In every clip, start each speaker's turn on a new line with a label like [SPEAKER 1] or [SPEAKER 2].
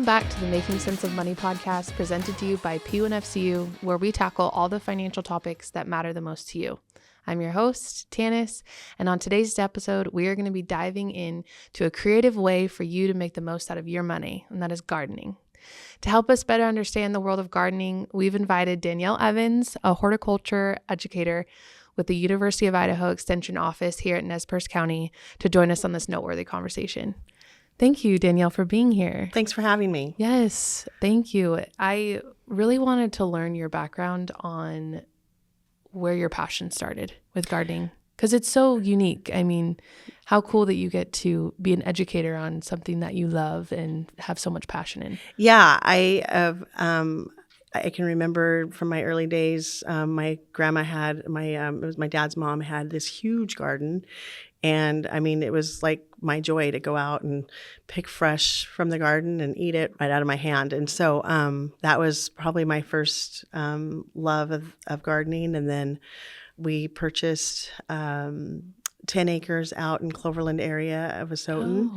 [SPEAKER 1] back to the Making Sense of Money podcast presented to you by P1FCU, where we tackle all the financial topics that matter the most to you. I'm your host, Tanis, and on today's episode, we are going to be diving into a creative way for you to make the most out of your money, and that is gardening. To help us better understand the world of gardening, we've invited Danielle Evans, a horticulture educator with the University of Idaho Extension Office here at Nez Perce County, to join us on this noteworthy conversation. Thank you, Danielle, for being here.
[SPEAKER 2] Thanks for having me.
[SPEAKER 1] Yes, thank you. I really wanted to learn your background on where your passion started with gardening, because it's so unique. I mean, how cool that you get to be an educator on something that you love and have so much passion in.
[SPEAKER 2] Yeah, I can remember from my early days, my grandma had, it was my dad's mom had this huge garden. And I mean, it was like my joy to go out and pick fresh from the garden and eat it right out of my hand. And so that was probably my first love of gardening. And then we purchased 10 acres out in Cloverland area of Asotin.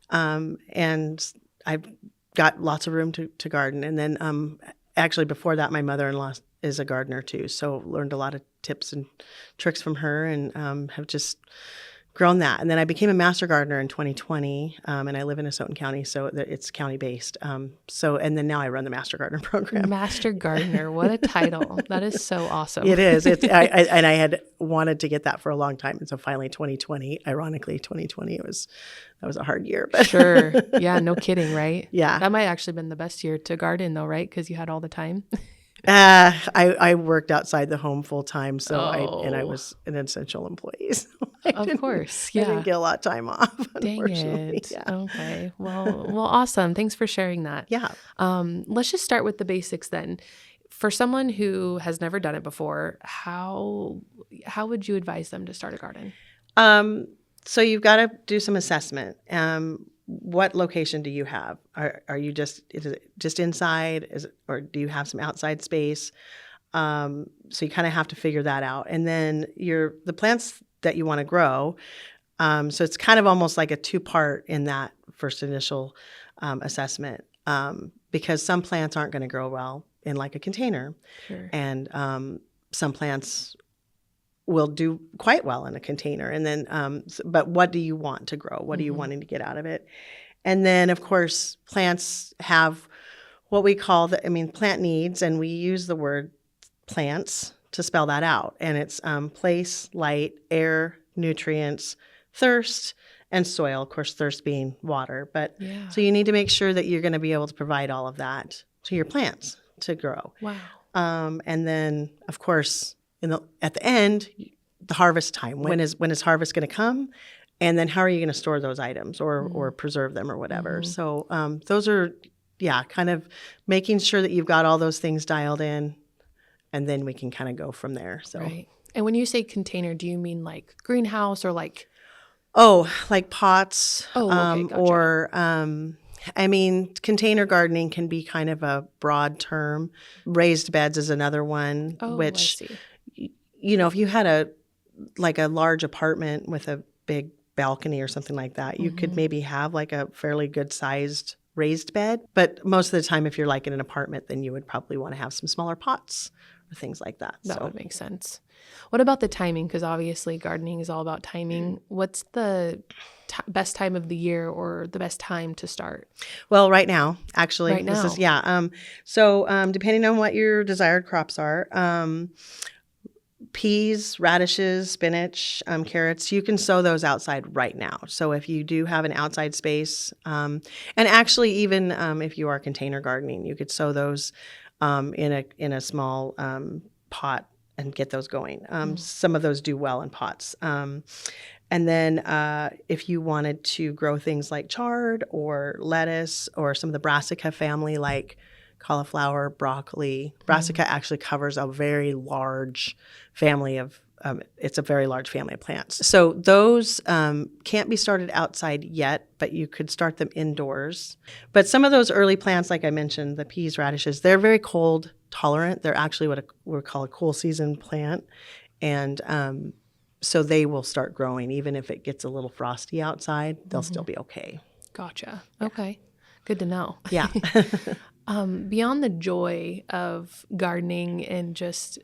[SPEAKER 2] And I've got lots of room to garden. And then actually before that, my mother-in-law is a gardener too. So learned a lot of tips and tricks from her, and have just grown that. And then I became a master gardener in 2020, and I live in Asotin County, so it's county-based. And then now I run the Master Gardener program. Master
[SPEAKER 1] Gardener, what a title. That is so awesome.
[SPEAKER 2] It is. And I had wanted to get that for a long time. And so finally 2020, ironically, that was a hard year. But
[SPEAKER 1] Sure. Yeah, no kidding, right?
[SPEAKER 2] Yeah.
[SPEAKER 1] That might actually been the best year to garden though, right? Because you had all the time.
[SPEAKER 2] I worked outside the home full time, so I was an essential employee. So
[SPEAKER 1] of course, yeah.
[SPEAKER 2] I didn't get a lot of time off.
[SPEAKER 1] Dang it. Yeah. Okay. Well, awesome. Thanks for sharing that.
[SPEAKER 2] Yeah.
[SPEAKER 1] Let's just start with the basics then. For someone who has never done it before, how would you advise them to start a garden?
[SPEAKER 2] So you've got to do some assessment. What location do you have? Is it just inside? Or do you have some outside space? So you kind of have to figure that out. And then the plants that you want to grow. So it's kind of almost like a two-part in that first initial assessment, because some plants aren't going to grow well in like a container.
[SPEAKER 1] Sure.
[SPEAKER 2] And some plants will do quite well in a container. And then, but what do you want to grow? What are you wanting to get out of it? And then, of course, plants have what we call plant needs, and we use the word plants to spell that out. And it's place, light, air, nutrients, thirst, and soil. Of course, thirst being water. But
[SPEAKER 1] yeah.
[SPEAKER 2] So you need to make sure that you're going to be able to provide all of that to your plants to grow.
[SPEAKER 1] Wow.
[SPEAKER 2] And then, of course, at the end, the harvest time. When is harvest going to come? And then how are you going to store those items or preserve them or whatever? Mm-hmm. So those are, kind of making sure that you've got all those things dialed in, and then we can kind of go from there. So.
[SPEAKER 1] Right. And when you say container, do you mean like greenhouse or like?
[SPEAKER 2] Oh, like pots.
[SPEAKER 1] Oh, okay, gotcha.
[SPEAKER 2] Or container gardening can be kind of a broad term. Raised beds is another one, which,
[SPEAKER 1] I see.
[SPEAKER 2] If you had a large apartment with a big balcony or something like that, you could maybe have like a fairly good sized raised bed. But most of the time, if you're like in an apartment, then you would probably want to have some smaller pots or things like that.
[SPEAKER 1] That would make sense. What about the timing? Because obviously gardening is all about timing. What's the best time of the year or the best time to start?
[SPEAKER 2] Well, right now, actually.
[SPEAKER 1] Right now.
[SPEAKER 2] This is, So depending on what your desired crops are, peas, radishes, spinach, carrots, you can sow those outside right now. So if you do have an outside space, and actually even if you are container gardening, you could sow those in a small pot and get those going. Some of those do well in pots. And then if you wanted to grow things like chard or lettuce or some of the brassica family like cauliflower, broccoli. Brassica actually covers a very large family of it's a very large family of plants. So those can't be started outside yet, but you could start them indoors. But some of those early plants, like I mentioned, the peas, radishes, they're very cold tolerant. They're actually what we call a cool season plant. And so they will start growing. Even if it gets a little frosty outside, they'll still be okay.
[SPEAKER 1] Gotcha. Okay. Good to know.
[SPEAKER 2] Yeah.
[SPEAKER 1] Beyond the joy of gardening and just,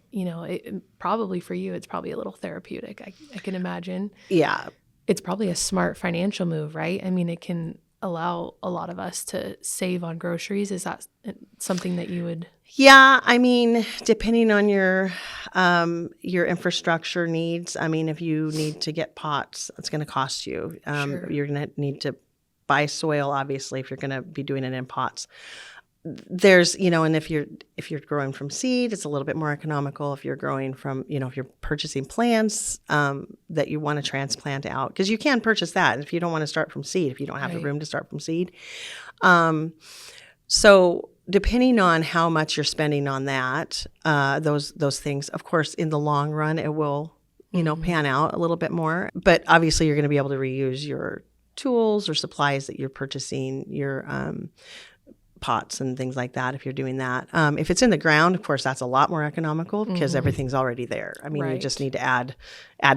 [SPEAKER 1] probably for you, it's probably a little therapeutic. I can imagine.
[SPEAKER 2] Yeah.
[SPEAKER 1] It's probably a smart financial move, right? I mean, it can allow a lot of us to save on groceries. Is that something that you would?
[SPEAKER 2] Yeah, I mean, depending on your infrastructure needs. I mean, if you need to get pots, it's going to cost you.
[SPEAKER 1] Sure.
[SPEAKER 2] You're going to need to buy soil, obviously, if you're going to be doing it in pots. There's, and if you're growing from seed, it's a little bit more economical. If you're growing from, if you're purchasing plants that you want to transplant out, because you can purchase that if you don't want to start from seed, if you don't have the room to start from seed. So depending on how much you're spending on that, those things, of course, in the long run, it will, pan out a little bit more. But obviously, you're going to be able to reuse your tools or supplies that you're purchasing, your pots and things like that if you're doing that. If it's in the ground, of course, that's a lot more economical because everything's already there. I mean, you just need to add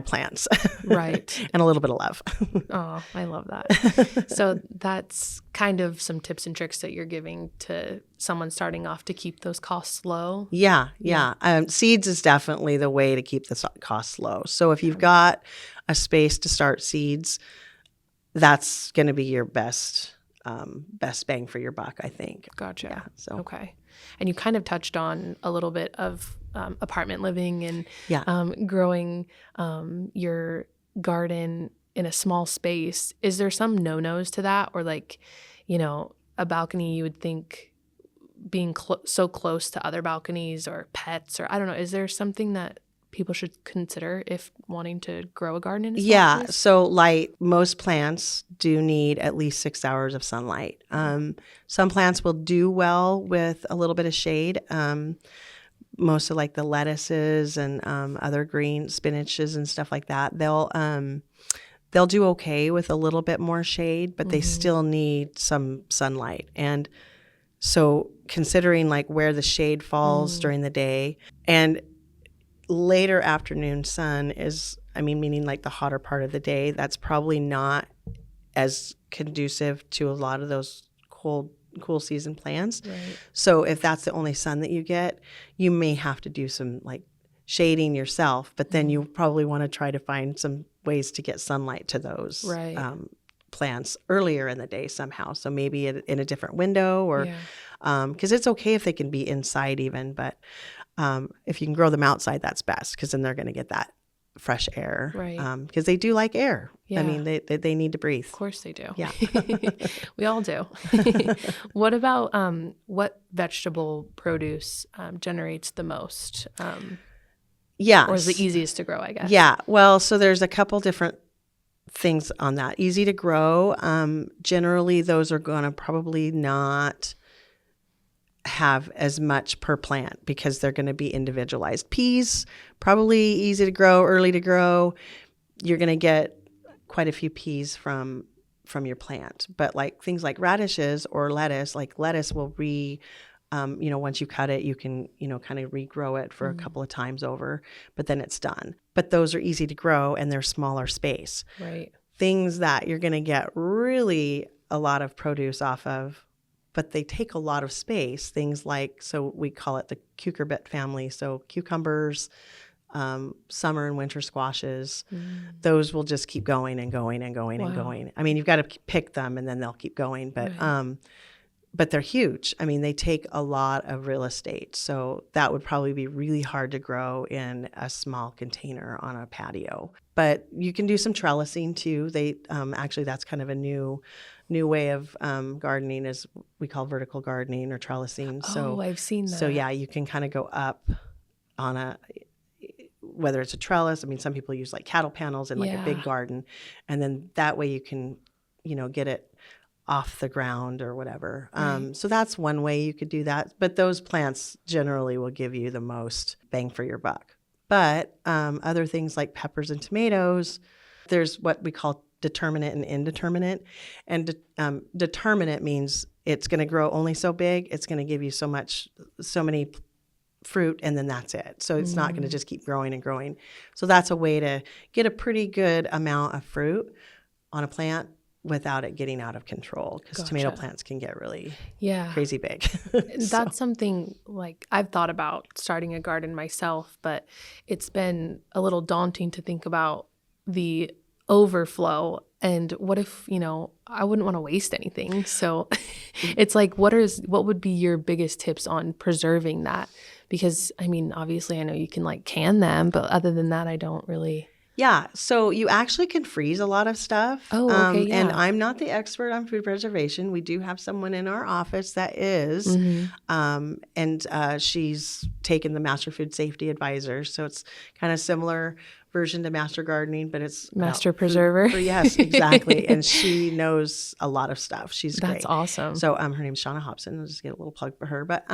[SPEAKER 2] plants.
[SPEAKER 1] Right.
[SPEAKER 2] And a little bit of love.
[SPEAKER 1] Oh, I love that. So that's kind of some tips and tricks that you're giving to someone starting off to keep those costs low.
[SPEAKER 2] Yeah. Seeds is definitely the way to keep the costs low. So if you've got a space to start seeds, that's going to be your best bang for your buck, I think.
[SPEAKER 1] Gotcha.
[SPEAKER 2] Yeah, so.
[SPEAKER 1] Okay. And you kind of touched on a little bit of apartment living and growing your garden in a small space. Is there some no-nos to that? Or a balcony you would think being so close to other balconies or pets, or I don't know, is there something that people should consider if wanting to grow a garden in a small place?
[SPEAKER 2] So light. Most plants do need at least 6 hours of sunlight. Some plants will do well with a little bit of shade. Most of the lettuces and other green spinaches and stuff like that, they'll do okay with a little bit more shade, but they still need some sunlight. And so considering where the shade falls during the day, and later afternoon sun is, meaning the hotter part of the day, that's probably not as conducive to a lot of those cool season plants.
[SPEAKER 1] Right.
[SPEAKER 2] So if that's the only sun that you get, you may have to do some shading yourself, but then you probably want to try to find some ways to get sunlight to those plants earlier in the day somehow. So maybe in a different window, or because it's okay if they can be inside even, but if you can grow them outside, that's best, because then they're going to get that fresh air.
[SPEAKER 1] Right.
[SPEAKER 2] Because they do like air.
[SPEAKER 1] Yeah.
[SPEAKER 2] I mean, they need to breathe.
[SPEAKER 1] Of course they do.
[SPEAKER 2] Yeah.
[SPEAKER 1] We all do. What about what vegetable produce generates the most? Or is the easiest to grow, I guess?
[SPEAKER 2] Yeah. Well, so there's a couple different things on that. Easy to grow. Generally, those are going to probably not have as much per plant because they're going to be individualized. Peas, probably easy to grow, early to grow. You're going to get quite a few peas from your plant. But things like radishes or lettuce, lettuce will once you cut it, you can, kind of regrow it for a couple of times over, but then it's done. But those are easy to grow and they're smaller space.
[SPEAKER 1] Right.
[SPEAKER 2] Things that you're going to get really a lot of produce off of, but they take a lot of space. Things so we call it the cucurbit family. So cucumbers, summer and winter squashes, those will just keep going and going and going and going. I mean, you've got to pick them and then they'll keep going, but they're huge. I mean, they take a lot of real estate. So that would probably be really hard to grow in a small container on a patio. But you can do some trellising too. They actually, that's kind of a new way of gardening, is we call vertical gardening or trellising.
[SPEAKER 1] So I've seen that.
[SPEAKER 2] So yeah, you can kind of go up on whether it's a trellis. I mean, some people use cattle panels in a big garden, and then that way you can, get it off the ground or whatever. So that's one way you could do that. But those plants generally will give you the most bang for your buck. But other things like peppers and tomatoes, there's what we call determinate and indeterminate. And determinate means it's going to grow only so big, it's going to give you so many fruit, and then that's it. So it's not going to just keep growing and growing. So that's a way to get a pretty good amount of fruit on a plant without it getting out of control, because tomato plants can get really crazy big.
[SPEAKER 1] That's something like I've thought about starting a garden myself, but it's been a little daunting to think about the overflow. And what if, I wouldn't want to waste anything. So it's like, what would be your biggest tips on preserving that? Because obviously I know you can like can them, but other than that, I don't really.
[SPEAKER 2] Yeah. So you actually can freeze a lot of stuff.
[SPEAKER 1] Oh, okay. Yeah.
[SPEAKER 2] And I'm not the expert on food preservation. We do have someone in our office that is, and she's taken the Master Food Safety Advisor. So it's kind of similar version to Master Gardening, but it's
[SPEAKER 1] Master Preserver.
[SPEAKER 2] Yes, exactly. And she knows a lot of stuff. She's great.
[SPEAKER 1] That's awesome.
[SPEAKER 2] So her name's Shauna Hobson. I'll just get a little plug for her. But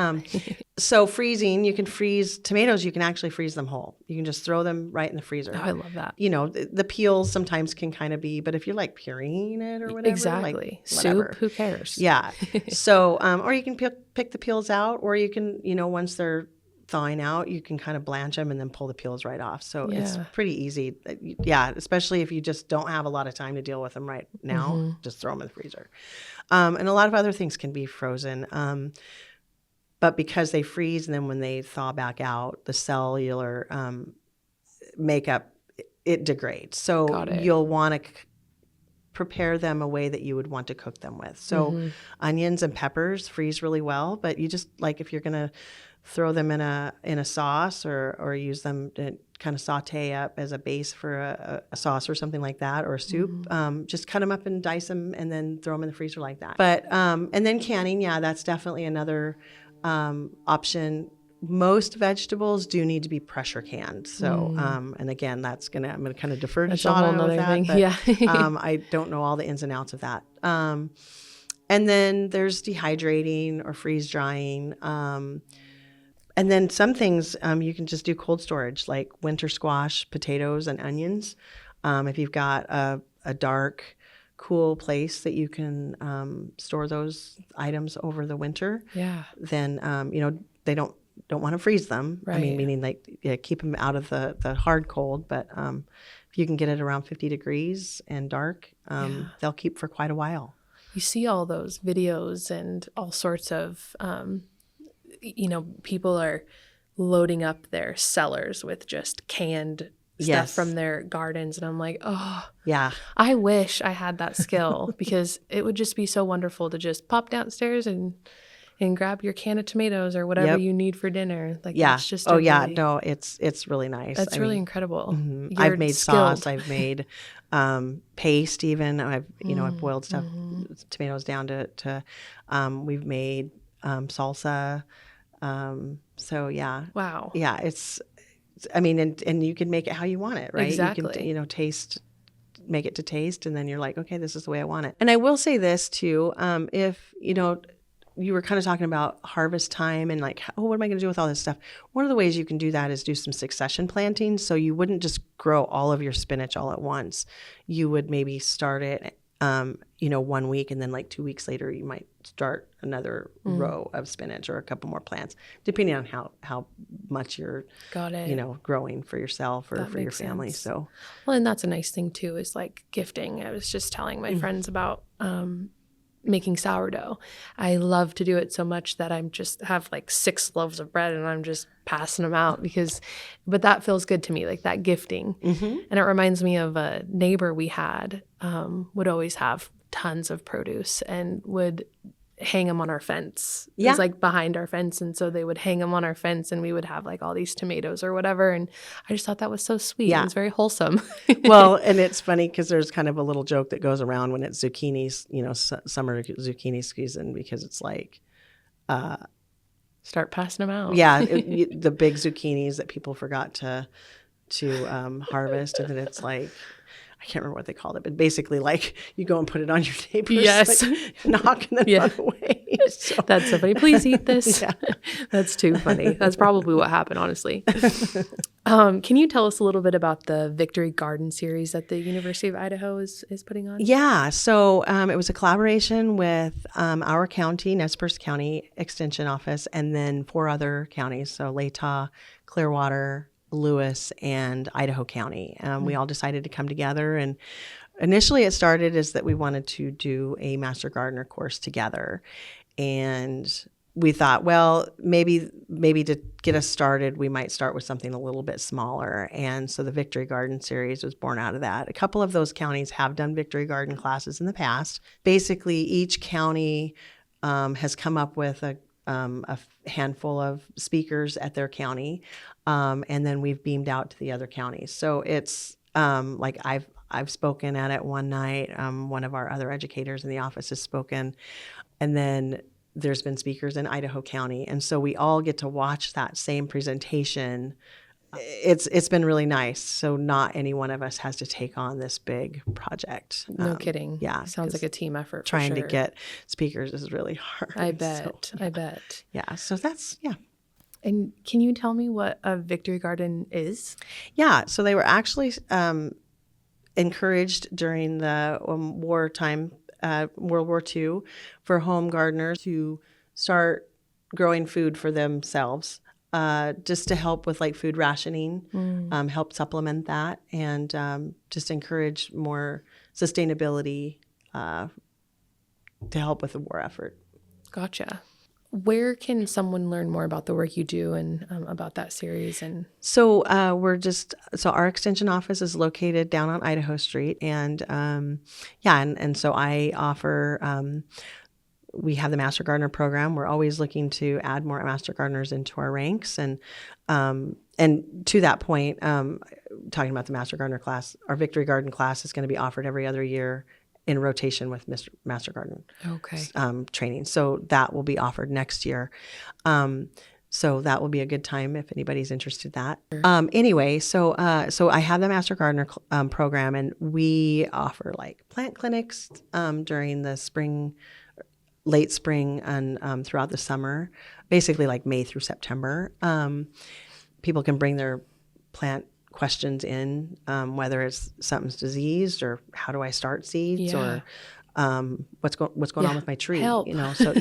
[SPEAKER 2] so freezing, you can freeze tomatoes. You can actually freeze them whole. You can just throw them right in the freezer.
[SPEAKER 1] Oh, I love that.
[SPEAKER 2] The peels sometimes can kind of be, but if you're like pureeing it or whatever,
[SPEAKER 1] exactly.
[SPEAKER 2] Like, whatever.
[SPEAKER 1] Soup, who cares?
[SPEAKER 2] Yeah. So, or you can pick the peels out, or you can, once they're thawing out, you can kind of blanch them and then pull the peels right off. So it's pretty easy. Yeah, especially if you just don't have a lot of time to deal with them right now, just throw them in the freezer. And a lot of other things can be frozen. But because they freeze and then when they thaw back out, the cellular makeup, it degrades. So you'll want to prepare them a way that you would want to cook them with. So onions and peppers freeze really well, but you just like if you're going to throw them in a sauce or use them to kind of saute up as a base for a sauce or something like that, or a soup. Just cut them up and dice them and then throw them in the freezer like that. But and then canning, that's definitely another option. Most vegetables do need to be pressure canned. So, and again, I'm going to kind of defer to Shauna with that. But, I don't know all the ins and outs of that. And then there's dehydrating or freeze drying. And then some things you can just do cold storage, like winter squash, potatoes, and onions. If you've got a dark, cool place that you can store those items over the winter, then they don't want to freeze them.
[SPEAKER 1] Right.
[SPEAKER 2] Meaning like keep them out of the hard cold. But if you can get it around 50 degrees and dark, they'll keep for quite a while.
[SPEAKER 1] You see all those videos and all sorts of people are loading up their cellars with just canned stuff from their gardens. And I'm like, oh, yeah, I wish I had that skill because it would just be so wonderful to just pop downstairs and grab your can of tomatoes or whatever you need for dinner. Like, that's just
[SPEAKER 2] no, it's really nice.
[SPEAKER 1] That's really incredible.
[SPEAKER 2] I've made sauce. I've made paste even. I've boiled stuff, tomatoes down to we've made salsa. So yeah.
[SPEAKER 1] Wow.
[SPEAKER 2] Yeah. And you can make it how you want it, right?
[SPEAKER 1] Exactly.
[SPEAKER 2] You can, make it to taste, and then you're like, okay, this is the way I want it. And I will say this too, if, you were kind of talking about harvest time and like, what am I going to do with all this stuff? One of the ways you can do that is do some succession planting. So you wouldn't just grow all of your spinach all at once. You would maybe start it, 1 week, and then like 2 weeks later, you might start another row of spinach or a couple more plants, depending on how much you're, growing for yourself or for your family.
[SPEAKER 1] Sense.
[SPEAKER 2] So,
[SPEAKER 1] well, and that's a nice thing too, is like gifting. I was just telling my friends about, making sourdough. I love to do it so much that I'm just have like 6 loaves of bread and I'm just passing them out but that feels good to me, like that gifting. And it reminds me of a neighbor we had, would always have tons of produce and would hang them on our fence. It was like behind our fence. And so they would hang them on our fence and we would have like all these tomatoes or whatever. And I just thought that was so sweet. Yeah. It was very wholesome.
[SPEAKER 2] Well, and it's funny because there's kind of a little joke that goes around when it's zucchinis, summer zucchini season, because it's like,
[SPEAKER 1] start passing them out.
[SPEAKER 2] Yeah. The big zucchinis that people forgot to harvest. And then it's like, I can't remember what they called it, but basically like you go and put it on your neighbor's knock and then run away. So.
[SPEAKER 1] That's so funny. Please eat this. That's too funny. That's probably what happened, honestly. Can you tell us a little bit about the Victory Garden series that the University of Idaho is putting on?
[SPEAKER 2] Yeah. So it was a collaboration with our county, Nez Perce County Extension Office, and then 4 other counties. So Latah, Clearwater, Lewis, and Idaho County. We all decided to come together and initially it started as that we wanted to do a Master Gardener course together. And we thought, well, maybe to get us started, we might start with something a little bit smaller. And so the Victory Garden series was born out of that. A couple of those counties have done Victory Garden classes in the past. Basically, each county has come up with a handful of speakers at their county, and then we've beamed out to the other counties. So it's like I've spoken at it one night. One of our other educators in the office has spoken, and then there's been speakers in Idaho County, and so we all get to watch that same presentation. It's been really nice. So not any one of us has to take on this big project.
[SPEAKER 1] No kidding.
[SPEAKER 2] Yeah,
[SPEAKER 1] sounds like a team effort.
[SPEAKER 2] Trying to get speakers is really hard.
[SPEAKER 1] I bet.
[SPEAKER 2] So, yeah.
[SPEAKER 1] I bet.
[SPEAKER 2] Yeah. So that's
[SPEAKER 1] And can you tell me what a Victory Garden is?
[SPEAKER 2] Yeah. So they were actually encouraged during the wartime, World War II, for home gardeners to start growing food for themselves, just to help with like food rationing, help supplement that, and just encourage more sustainability to help with the war effort.
[SPEAKER 1] Gotcha. Where can someone learn more about the work you do and about that series? And
[SPEAKER 2] so our extension office is located down on Idaho Street, and and so I offer. We have the Master Gardener program. We're always looking to add more Master Gardeners into our ranks, and to that point, talking about the Master Gardener class, our Victory Garden class is going to be offered every other year in rotation with Master Garden training. So that will be offered next year. So that will be a good time if anybody's interested in that. Anyway, so I have the Master Gardener program, and we offer like plant clinics during the spring, late spring, and throughout the summer, basically like May through September. People can bring their plant questions in, whether it's something's diseased or how do I start seeds, or what's going on with my tree.
[SPEAKER 1] Help.
[SPEAKER 2] So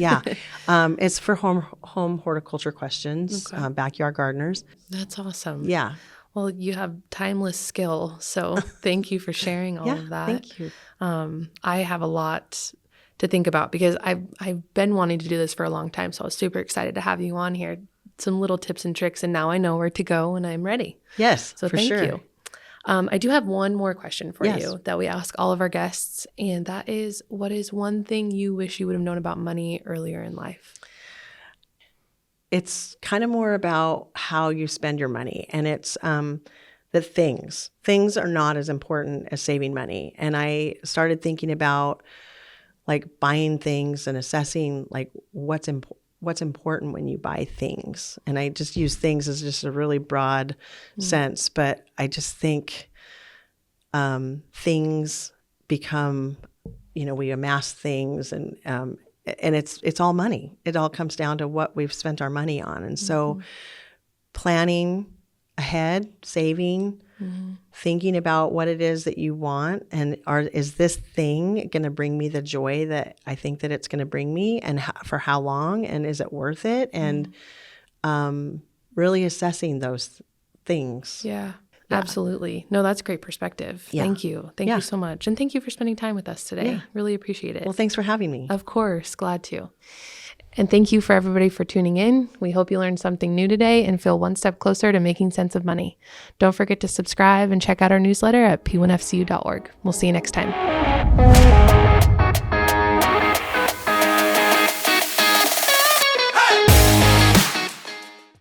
[SPEAKER 2] it's for home horticulture questions, backyard gardeners.
[SPEAKER 1] That's awesome.
[SPEAKER 2] Yeah.
[SPEAKER 1] Well, you have timeless skill, so thank you for sharing all of that.
[SPEAKER 2] Thank you.
[SPEAKER 1] I have a lot to think about because I've been wanting to do this for a long time, so I was super excited to have you on here. Some little tips and tricks, and now I know where to go and I'm ready.
[SPEAKER 2] Yes,
[SPEAKER 1] so thank you. I do have one more question for you that we ask all of our guests, and that is, what is one thing you wish you would have known about money earlier in life?
[SPEAKER 2] It's kind of more about how you spend your money, and it's the things. Things are not as important as saving money. And I started thinking about like buying things and assessing like what's important when you buy things. And I just use things as just a really broad sense, but I just think things become, we amass things, and it's all money. It all comes down to what we've spent our money on. And so planning ahead, saving, thinking about what it is that you want, and is this thing going to bring me the joy that I think that it's going to bring me, and for how long, and is it worth it? And really assessing those things.
[SPEAKER 1] Yeah, absolutely. No, that's great perspective.
[SPEAKER 2] Yeah.
[SPEAKER 1] Thank you. Thank you so much. And thank you for spending time with us today.
[SPEAKER 2] Yeah.
[SPEAKER 1] Really appreciate it.
[SPEAKER 2] Well, thanks for having me.
[SPEAKER 1] Of course. Glad to. And thank you for everybody for tuning in. We hope you learned something new today and feel one step closer to making sense of money. Don't forget to subscribe and check out our newsletter at p1fcu.org. We'll see you next time.